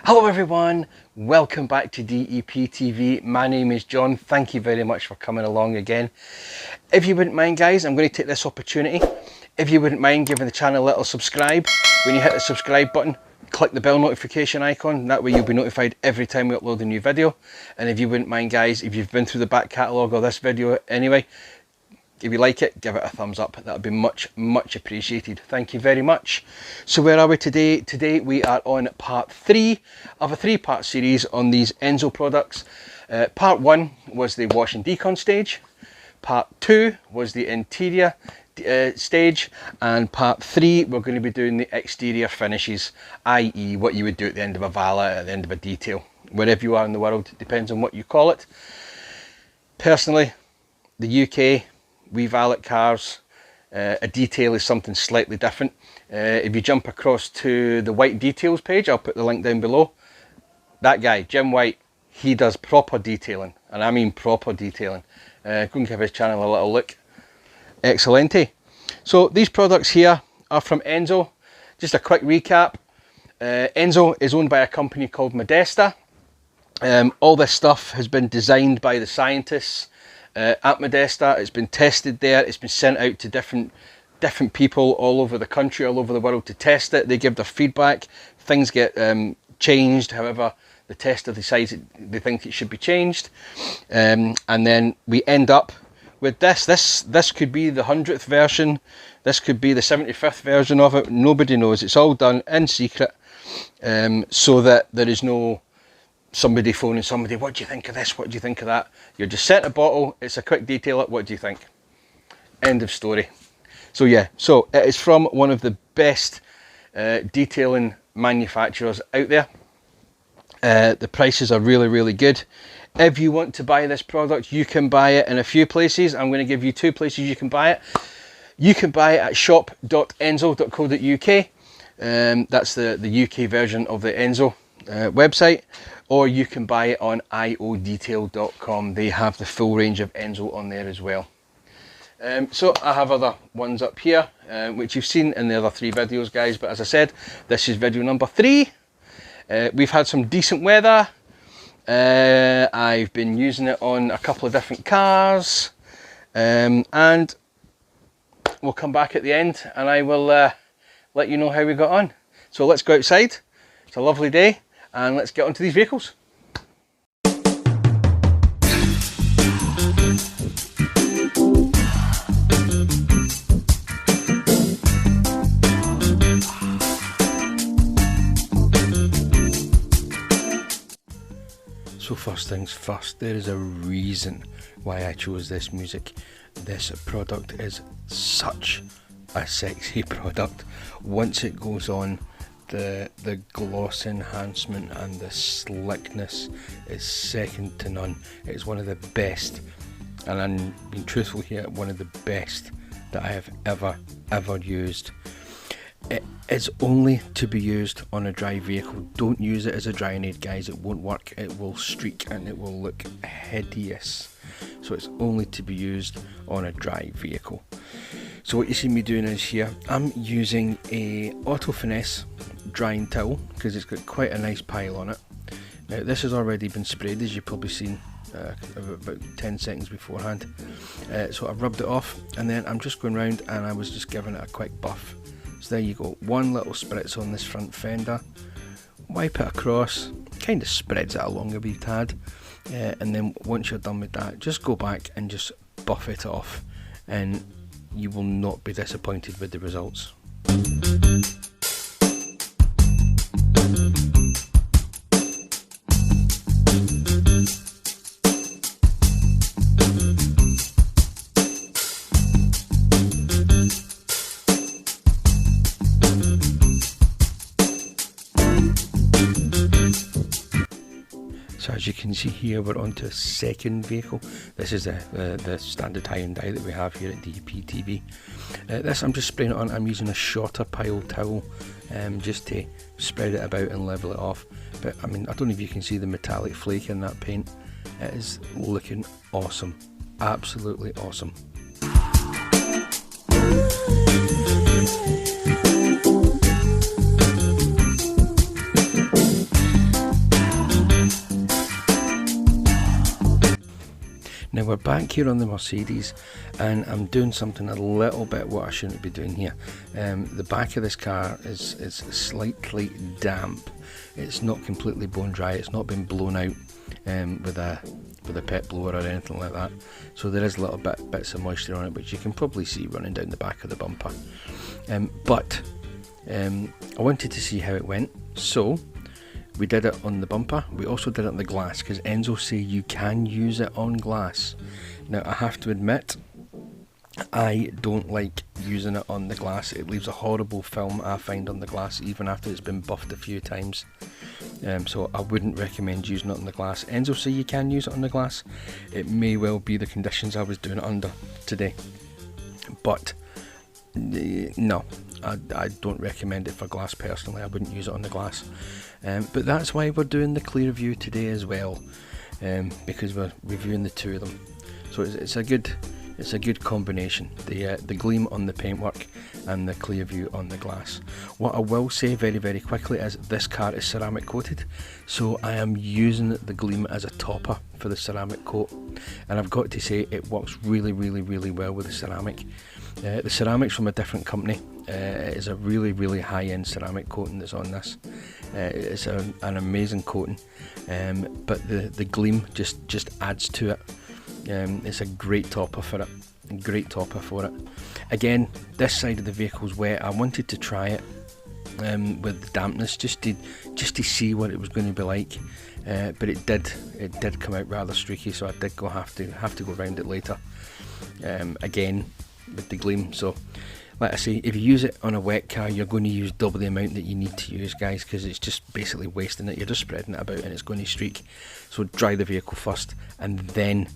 Hello everyone, welcome back to DEP TV. My name is John. Thank you very much for coming along again. If you wouldn't mind guys, I'm going to take this opportunity. If you wouldn't mind giving the channel a little subscribe. When you hit the subscribe button, click the bell notification icon. That way you'll be notified every time we upload a new video. And if you wouldn't mind guys, if you've been through the back catalogue of this video anyway, if you like it, give it a thumbs up. That would be much appreciated. Thank you very much. So where are we today? Today we are on part 3 of a 3-part series on these Aenso products. Part 1 was the wash and decon stage. Part 2 was the interior stage. And part 3 we're going to be doing the exterior finishes, i.e. what you would do at the end of a valet, at the end of a detail. Wherever you are in the world, depends on what you call it. Personally, the UK, we valet cars, a detail is something slightly different. If you jump across to the White Details page, I'll put the link down below. That guy, Jim White, he does proper detailing, and I mean proper detailing. Go and give his channel a little look. Excellente. So these products here are from Aenso. Just a quick recap. Aenso is owned by a company called Modesta. All this stuff has been designed by the scientists at Modesta. It's been tested there. It's been sent out to different people all over the country, all over the world to test it. They give their feedback. Things get changed. However, the tester decides they think it should be changed, and then we end up with this. This could be the 100th version. This could be the 75th version of it. Nobody knows. It's all done in secret, so that there is no somebody phoning somebody, what do you think of this, what do you think of that? You're just sent a bottle, it's a quick detail, what do you think? End of story. So yeah, so it is from one of the best detailing manufacturers out there. The prices are really good. If you want to buy this product, you can buy it in a few places. I'm going to give you 2 places you can buy it. You can buy it at shop.aenso.co.uk. That's the UK version of the Aenso website, or you can buy it on iodetail.com. They have the full range of Aenso on there as well. So I have other ones up here, which you've seen in the other 3 videos guys, but as I said, this is video number 3. We've had some decent weather. I've been using it on a couple of different cars, and we'll come back at the end and I will let you know how we got on. So let's go outside. It's a lovely day, and let's get onto these vehicles. So first things first, there is a reason why I chose this music. This product is such a sexy product. Once it goes on, the gloss enhancement and the slickness is second to none. It's one of the best, and I'm being truthful here, one of the best that I have ever used. It is only to be used on a dry vehicle. Don't use it as a drying aid guys, it won't work. It will streak and it will look hideous. So it's only to be used on a dry vehicle. So what you see me doing is here, I'm using a Auto Finesse drying towel because it's got quite a nice pile on it. Now this has already been sprayed, as you've probably seen about 10 seconds beforehand. So I've rubbed it off, and then I'm just going round and I was just giving it a quick buff. So there you go, one little spritz on this front fender, wipe it across, kind of spreads it along a wee tad, and then once you're done with that, just go back and just buff it off, and you will not be disappointed with the results. So as you can see here, we're onto a second vehicle. This is the standard tie and dye that we have here at DEP TV. This I'm just spraying it on. I'm using a shorter pile towel just to spread it about and level it off. But I mean, I don't know if you can see the metallic flake in that paint. It is looking awesome, absolutely awesome. Now we're back here on the Mercedes, and I'm doing something a little bit what I shouldn't be doing here. The back of this car is slightly damp. It's not completely bone dry, it's not been blown out with a pet blower or anything like that. So there is a little bits of moisture on it, which you can probably see running down the back of the bumper. But I wanted to see how it went, so we did it on the bumper. We also did it on the glass, because Aenso say you can use it on glass. Now I have to admit, I don't like using it on the glass. It leaves a horrible film, I find, on the glass, even after it's been buffed a few times. So I wouldn't recommend using it on the glass. Aenso say you can use it on the glass. It may well be the conditions I was doing it under today, but no, I don't recommend it for glass personally. I wouldn't use it on the glass. But that's why we're doing the PureView today as well, because we're reviewing the two of them. So it's a good combination, the Gleam on the paintwork and the PureView on the glass. What I will say very, very quickly is this car is ceramic coated, so I am using the Gleam as a topper for the ceramic coat, and I've got to say it works really, really, really well with the ceramic. The ceramic's from a different company. It is a really, really high-end ceramic coating that's on this. It's an amazing coating, but the Gleam just adds to it. It's a great topper for it. Again, this side of the vehicle's wet. I wanted to try it with the dampness just to see what it was going to be like, but it did come out rather streaky, so I did have to go around it later again with the Gleam. So like I say, if you use it on a wet car, you're going to use double the amount that you need to use, guys, because it's just basically wasting it. You're just spreading it about and it's going to streak. So dry the vehicle first and then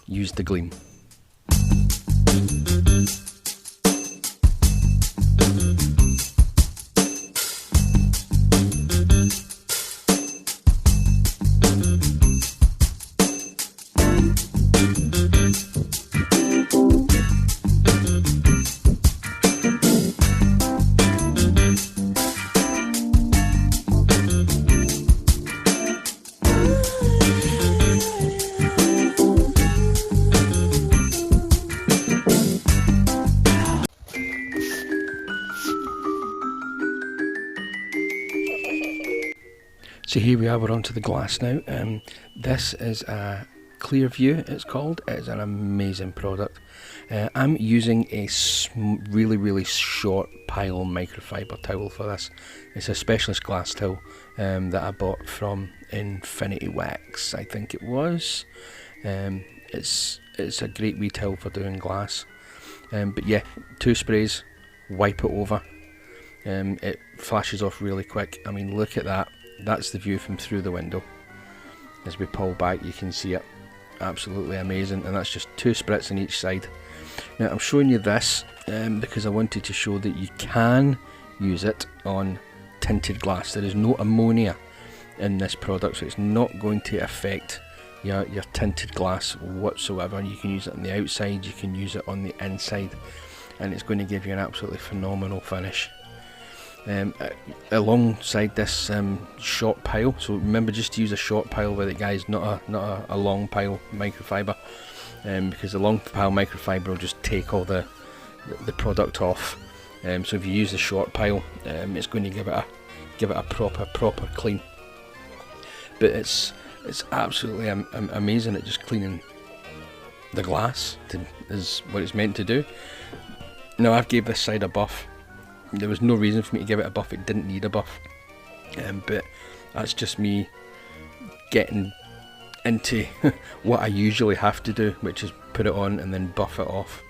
use the Gleam. So here we are, we're onto the glass now. This is a PureView, it's called. It's an amazing product. I'm using a really, really short pile microfiber towel for this. It's a specialist glass towel that I bought from Infinity Wax, I think it was. It's a great wee towel for doing glass. But yeah, 2 sprays, wipe it over. It flashes off really quick. I mean, look at that. That's the view from through the window. As we pull back, you can see it. Absolutely amazing. And that's just 2 spritz on each side. Now I'm showing you this because I wanted to show that you can use it on tinted glass. There is no ammonia in this product, so it's not going to affect your tinted glass whatsoever. You can use it on the outside, you can use it on the inside, and it's going to give you an absolutely phenomenal finish. Alongside this short pile, so remember just to use a short pile with it, guys, not a long pile microfiber, because the long pile microfiber will just take all the product off. So if you use the short pile, it's going to give it a proper clean. But it's absolutely amazing at just cleaning the glass. Is what it's meant to do. Now I've gave this side a buff. There was no reason for me to give it a buff. It didn't need a buff, but that's just me getting into what I usually have to do, which is put it on and then buff it off.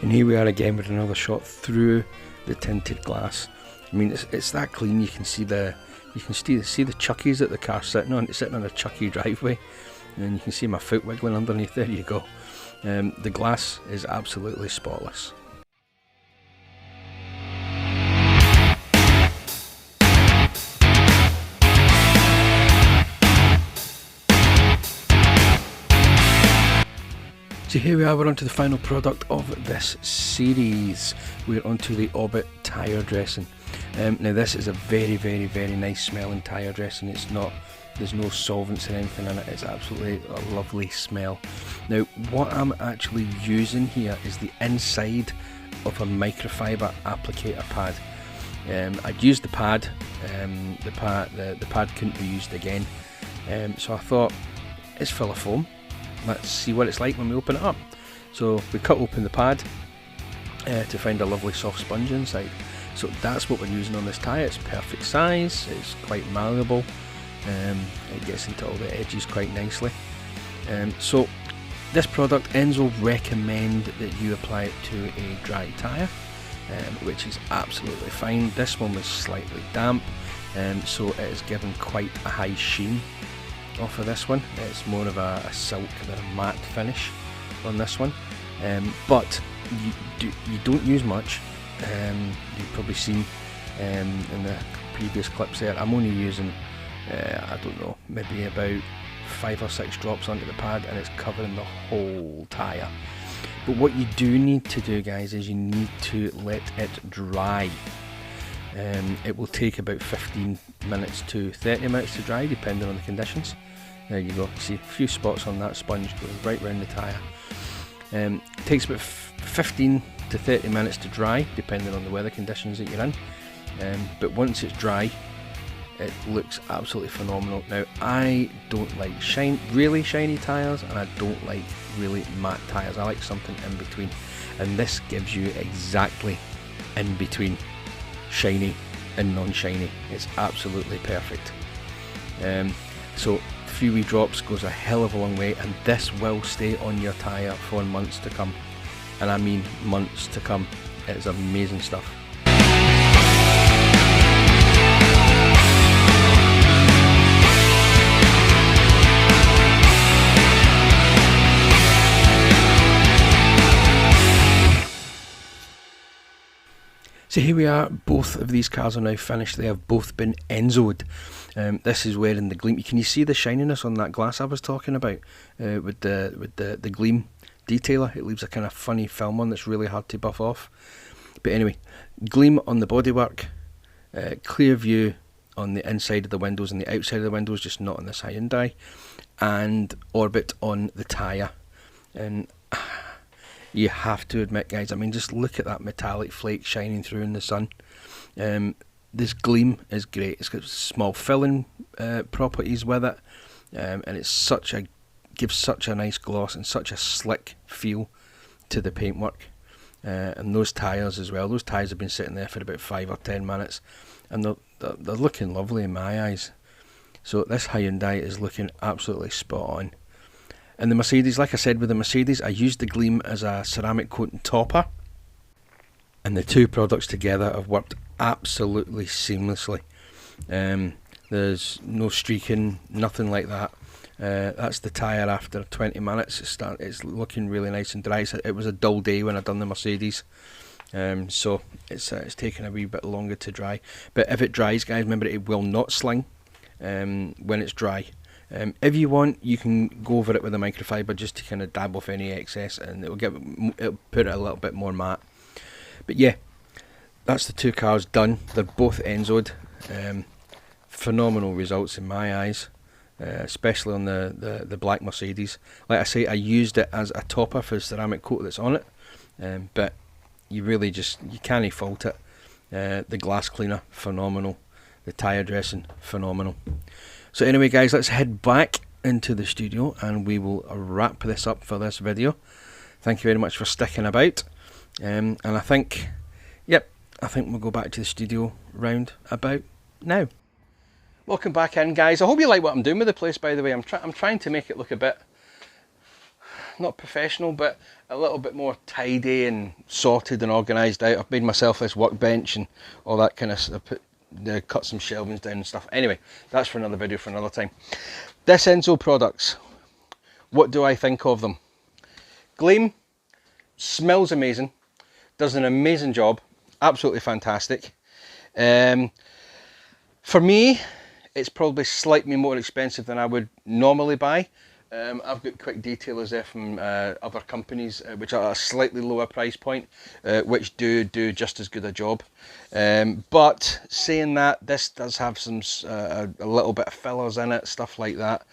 And here we are again with another shot through the tinted glass. I mean, it's that clean. You can see the chuckies that the car's sitting on. It's sitting on a chucky driveway, and you can see my foot wiggling underneath. There you go. The glass is absolutely spotless. So here we are, we're on to the final product of this series. We're onto the Orbit Tyre Dressing. Now this is a very nice smelling tyre dressing. It's not, there's no solvents or anything in it, it's absolutely a lovely smell. Now what I'm actually using here is the inside of a microfiber applicator pad. I'd used the pad, the pad couldn't be used again, so I thought it's full of foam. Let's see what it's like when we open it up. So we cut open the pad to find a lovely soft sponge inside. So that's what we're using on this tyre. It's perfect size, it's quite malleable, it gets into all the edges quite nicely. So this product, Aenso recommend that you apply it to a dry tyre, which is absolutely fine. This one was slightly damp, so it is given quite a high sheen off of this one. It's more of a silk than a matte finish on this one, but you don't use much. You've probably seen in the previous clips there, I'm only using I don't know, maybe about 5 or 6 drops onto the pad, and it's covering the whole tyre. But what you do need to do, guys, is you need to let it dry. It will take about 15 minutes to 30 minutes to dry, depending on the conditions. There you go, see a few spots on that sponge going right round the tyre. It takes about 15 to 30 minutes to dry, depending on the weather conditions that you're in. But once it's dry, it looks absolutely phenomenal. Now, I don't like really shiny tyres, and I don't like really matte tyres. I like something in between, and this gives you exactly in between shiny and non-shiny. It's absolutely perfect. So a few wee drops goes a hell of a long way, and this will stay on your tyre for months to come, and I mean months to come. It's amazing stuff. So here we are, both of these cars are now finished. They have both been Aenso'd. This is wearing the Gleam. Can you see the shininess on that glass I was talking about with the Gleam Detailer? It leaves a kind of funny film on that's really hard to buff off. But anyway, Gleam on the bodywork, clear view on the inside of the windows and the outside of the windows, just not on this Hyundai, and Orbit on the tyre. And you have to admit, guys, I mean, just look at that metallic flake shining through in the sun. This Gleam is great. It's got small filling properties with it, and it's gives such a nice gloss and such a slick feel to the paintwork. And those tyres as well. Those tyres have been sitting there for about 5 or 10 minutes, and they're looking lovely in my eyes. So this Hyundai is looking absolutely spot on. And the Mercedes, like I said with the Mercedes, I used the Gleam as a ceramic coating topper, and the two products together have worked absolutely seamlessly. There's no streaking, nothing like that. That's the tyre after 20 minutes. It's looking really nice and dry. It was a dull day when I done the Mercedes, so it's taken a wee bit longer to dry. But if it dries, guys, remember it will not sling when it's dry. If you want, you can go over it with a microfiber just to kind of dab off any excess, and it'll put it a little bit more matte. But yeah, that's the two cars done. They're both Aenso'd. Phenomenal results in my eyes, especially on the black Mercedes. Like I say, I used it as a topper for the ceramic coat that's on it, but you can't fault it. The glass cleaner, phenomenal. The tyre dressing, phenomenal. So anyway, guys, let's head back into the studio and we will wrap this up for this video. Thank you very much for sticking about, and I think we'll go back to the studio round about now. Welcome back in, guys. I hope you like what I'm doing with the place, by the way. I'm trying to make it look a bit, not professional, but a little bit more tidy and sorted and organised out. I've made myself this workbench and all that kind of stuff. Cut some shelvings down and stuff. Anyway, that's for another video for another time. This Aenso products, what do I think of them? Gleam smells amazing, does an amazing job, absolutely fantastic. For me, it's probably slightly more expensive than I would normally buy, I've got quick detailers there from other companies which are at a slightly lower price point, which do just as good a job. But saying that, this does have some a little bit of fillers in it, stuff like that.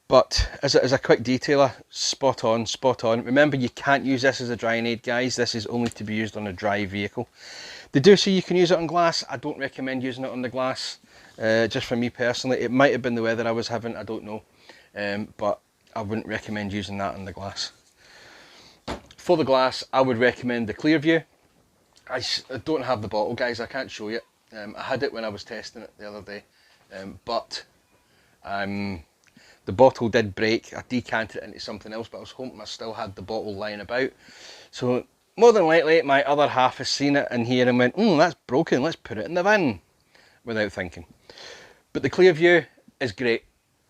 But as a quick detailer, spot on, spot on. Remember, you can't use this as a drying aid, guys. This is only to be used on a dry vehicle. They do say you can use it on glass. I don't recommend using it on the glass. Just for me personally, it might have been the weather I was having, I don't know, but I wouldn't recommend using that on the glass. For the glass, I would recommend the PureView. I don't have the bottle, guys, I can't show you. I had it when I was testing it the other day, but the bottle did break. I decanted it into something else, but I was hoping I still had the bottle lying about. So more than likely my other half has seen it in here and went, that's broken, let's put it in the bin, without thinking. But the PureView is great.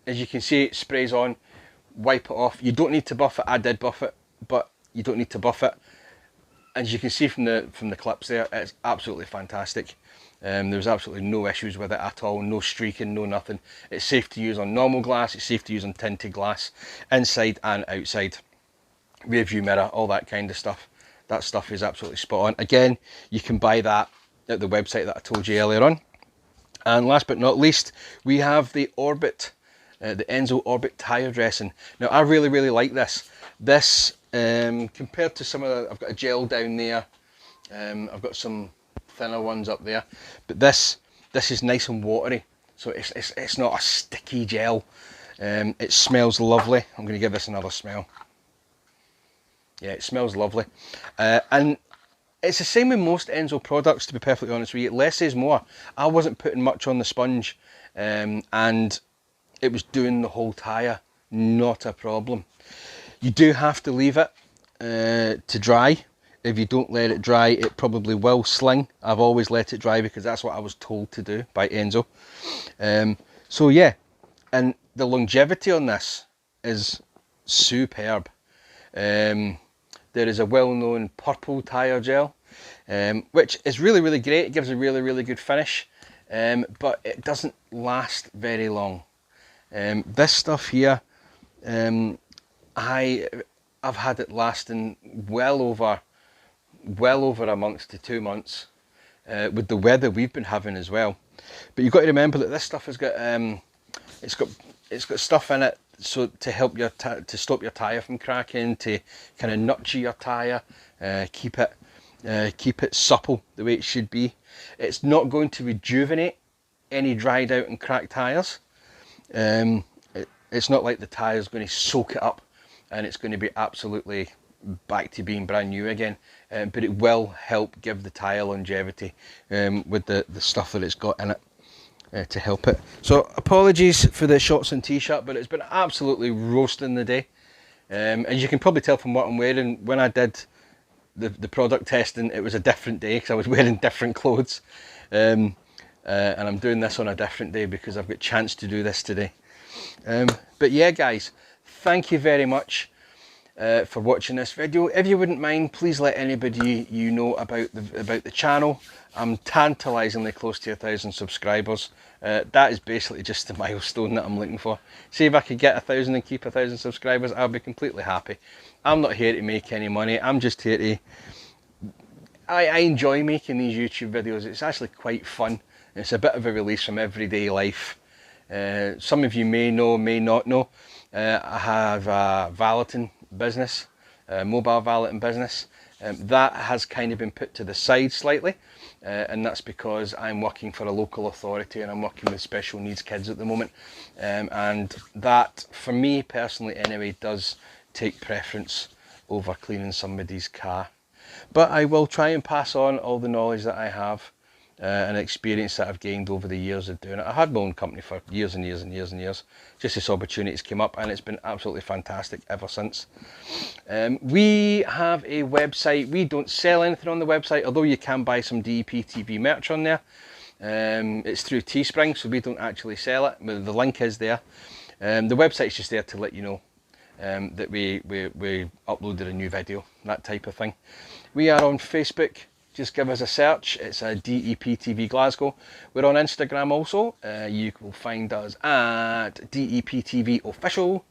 As you can see, it sprays on, wipe it off. You don't need to buff it. I did buff it, but you don't need to buff it. As you can see from the clips there, it's absolutely fantastic. There's absolutely no issues with it at all, no streaking, no nothing. It's safe to use on normal glass, it's safe to use on tinted glass, inside and outside. Rear view mirror, all that kind of stuff. That stuff is absolutely spot on. Again, you can buy that at the website that I told you earlier on. And last but not least, we have the Orbit, the Aenso Orbit Tyre Dressing. Now, I really like this. This, compared to some of the, I've got a gel down there, I've got some thinner ones up there, but this is nice and watery, so it's not a sticky gel. It smells lovely. I'm going to give this another smell. Yeah, it smells lovely, and it's the same with most Aenso products, to be perfectly honest with you. Less is more. I wasn't putting much on the sponge, and it was doing the whole tyre, not a problem. You do have to leave it to dry. If you don't let it dry, it probably will sling. I've always let it dry because that's what I was told to do by Aenso. So yeah, and the longevity on this is superb. There is a well-known purple tyre gel, which is really great. It gives a really good finish, but it doesn't last very long. This stuff here, I've had it lasting well over a month to 2 months, with the weather we've been having as well. But you've got to remember that this stuff has got it's got stuff in it so to help your to stop your tyre from cracking, to kind of nurture your tyre, keep it supple the way it should be. It's not going to rejuvenate any dried out and cracked tyres. It's not like the tyre is going to soak it up and it's going to be absolutely back to being brand new again, but it will help give the tyre longevity with the stuff that it's got in it to help it. So apologies for the shots and t-shirt, but it's been absolutely roasting the day. As you can probably tell from what I'm wearing, when I did the product testing, it was a different day because I was wearing different clothes, and I'm doing this on a different day because I've got a chance to do this today. But yeah, guys, thank you very much for watching this video. If you wouldn't mind, please let anybody you know about the channel. I'm tantalisingly close to 1,000 subscribers. That is basically just the milestone that I'm looking for. See if I could get 1,000 and keep 1,000 subscribers, I'll be completely happy. I'm not here to make any money. I'm just here to... I enjoy making these YouTube videos. It's actually quite fun. It's a bit of a release from everyday life. Some of you may know, may not know. I have a valeting business, a mobile valeting business. That has kind of been put to the side slightly, and that's because I'm working for a local authority and I'm working with special needs kids at the moment, and that, for me personally anyway, does take preference over cleaning somebody's car. But I will try and pass on all the knowledge that I have and experience that I've gained over the years of doing it. I had my own company for years and years and years and years. Just this opportunities came up and it's been absolutely fantastic ever since. We have a website. We don't sell anything on the website, although you can buy some DEP TV merch on there. It's through Teespring, so we don't actually sell it, but the link is there. The website's just there to let you know that we uploaded a new video, that type of thing. We are on Facebook. just give us a search. It's a DEPTV Glasgow. We're on Instagram also. You will find us at DEPTV Official,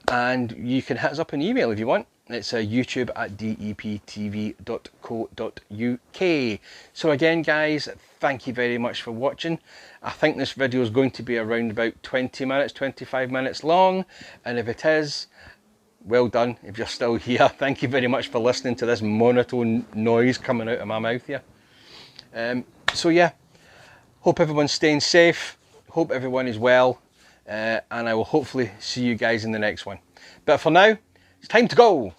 and you can hit us up an email if you want. It's YouTube at deptv.co.uk. So again, guys, thank you very much for watching. I think this video is going to be around about 20 minutes, 25 minutes long, and if it is, well done. If you're still here, thank you very much for listening to this monotone noise coming out of my mouth here. So yeah, hope everyone's staying safe, hope everyone is well, and I will hopefully see you guys in the next one. But for now, it's time to go.